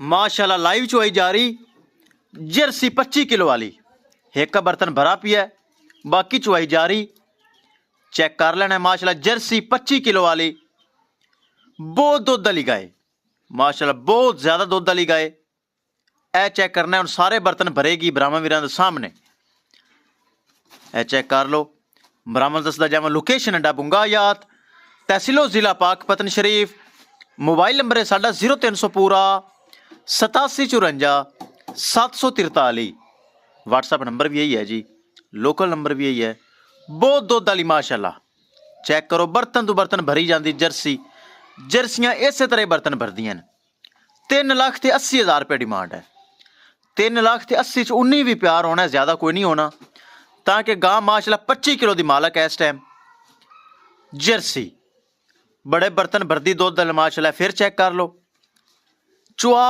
माशाल्लाह लाइव चुवाई जा रही जर्सी 25 किलो वाली। एक का बर्तन भरा पिया है, बाकी चुवाई जा रही। चेक कर लेना है माशाल्लाह जर्सी 25 किलो वाली। बहुत दुध वाली गाय माशाल्लाह, बहुत ज्यादा दुध वाली गाय। ए चेक करना है, सारे बर्तन भरेगी ब्राह्मण वीरां दे सामने। ए चेक कर लो। ब्राह्मण दसदा जावां लोकेशन है बुंगा याद, तहसीलो जिला पाकपतन शरीफ। मोबाइल नंबर है साडा 0300 पूरा 8754 743। व्हाट्सएप नंबर भी यही है जी, लोकल नंबर भी यही है। बहुत दुध वाली माशाल्लाह। चेक करो, बर्तन तो बर्तन भरी जाती जर्सी। जर्सियां इस तरह बर्तन भरदियां। 3,80,000 रुपये डिमांड है। 3,80,000 च 19 भी प्यार होना है, ज़्यादा कोई नहीं होना। ताकि गां माशाल्लाह 25 किलो की मालक है इस टाइम। जर्सी बड़े बर्तन भरदी दुध माशाल्लाह। फिर चेक कर लो चुआ